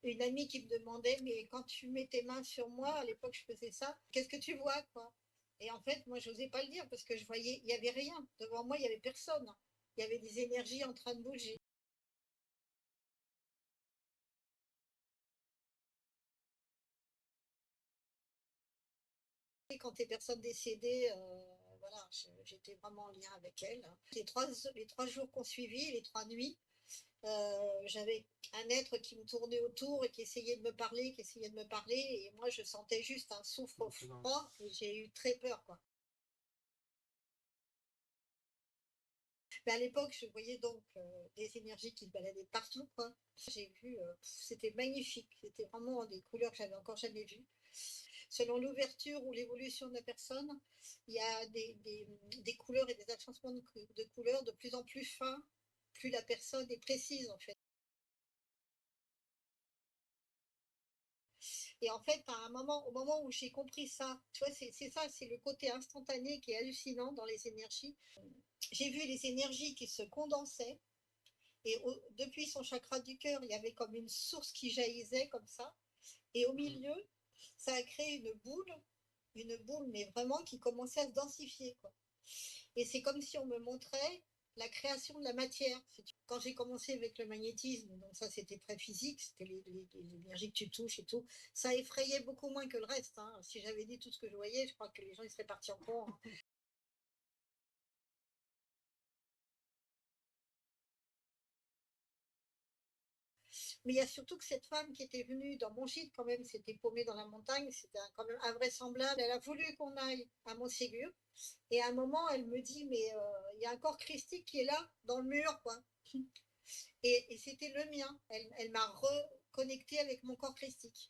une amie qui me demandait: «Mais quand tu mets tes mains sur moi», à l'époque je faisais ça, «qu'est-ce que tu vois, quoi?» Et en fait, moi, j'osais pas le dire parce que je voyais, il y avait rien. Devant moi, il y avait personne. Il y avait des énergies en train de bouger. Et quand les personnes décédées, voilà, j'étais vraiment en lien avec elles. Les trois jours qu'on suivit, les 3 nuits, j'avais un être qui me tournait autour et qui essayait de me parler, qui essayait de me parler, et moi je sentais juste un souffle froid et j'ai eu très peur, quoi. Mais à l'époque, je voyais donc des énergies qui se baladaient partout, quoi. J'ai vu, c'était magnifique, c'était vraiment des couleurs que j'avais encore jamais vues. Selon l'ouverture ou l'évolution de la personne, il y a des couleurs et des agencements de couleurs de plus en plus fins, plus la personne est précise, en fait. Et en fait, à un moment, au moment où j'ai compris ça, tu vois, c'est ça, c'est le côté instantané qui est hallucinant dans les énergies. J'ai vu les énergies qui se condensaient, et depuis son chakra du cœur, il y avait comme une source qui jaillissait comme ça. Et au Mhm. milieu, ça a créé une boule, mais vraiment qui commençait à se densifier, quoi. Et c'est comme si on me montrait la création de la matière. Quand j'ai commencé avec le magnétisme, donc ça c'était très physique, c'était les énergies que tu touches et tout, ça effrayait beaucoup moins que le reste, hein. Si j'avais dit tout ce que je voyais, je crois que les gens ils seraient partis en courant, hein. Mais il y a surtout que cette femme qui était venue dans mon gîte, quand même, c'était paumé dans la montagne, c'était quand même invraisemblable. Elle a voulu qu'on aille à Montségur. Et à un moment, elle me dit, mais il y a un corps christique qui est là, dans le mur, quoi. Et c'était le mien. Elle m'a reconnecté avec mon corps christique.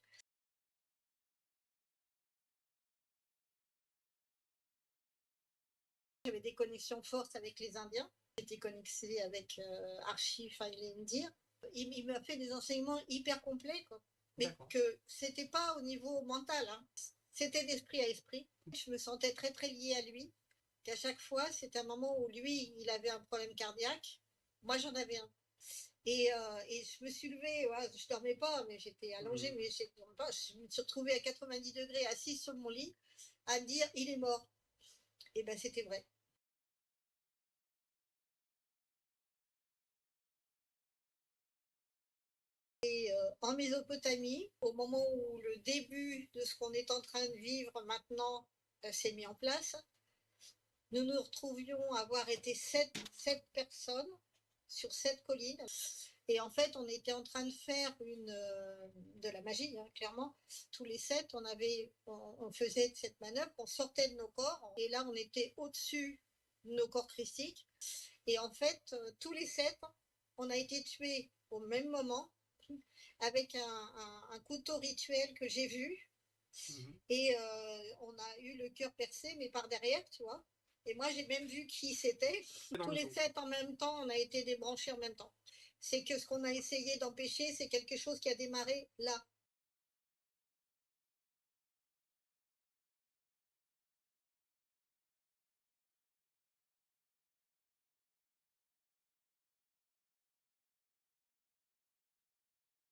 J'avais des connexions fortes avec les Indiens. J'étais connectée avec Archie Failendir. Il m'a fait des enseignements hyper complets, quoi. Mais que c'était pas au niveau mental, hein. C'était d'esprit à esprit. Je me sentais très très liée à lui. Qu'à chaque fois, c'était un moment où lui, il avait un problème cardiaque. Moi, j'en avais un. Et je me suis levée, ouais, je ne dormais pas, mais j'étais allongée, mais je me suis retrouvée à 90 degrés, assise sur mon lit, à me dire, il est mort. Et ben c'était vrai. En Mésopotamie, au moment où le début de ce qu'on est en train de vivre maintenant s'est mis en place, nous nous retrouvions à avoir été sept personnes sur 7 collines. Et en fait, on était en train de faire de la magie, hein, clairement. Tous les 7, on faisait cette manœuvre, on sortait de nos corps, et là, on était au-dessus de nos corps christiques. Et en fait, tous les 7, on a été tués au même moment, avec un couteau rituel que j'ai vu. Mhm. Et on a eu le cœur percé, mais par derrière, tu vois. Et moi, j'ai même vu qui c'était. Tous les 7 en même temps, on a été débranchés en même temps. C'est que ce qu'on a essayé d'empêcher, c'est quelque chose qui a démarré là.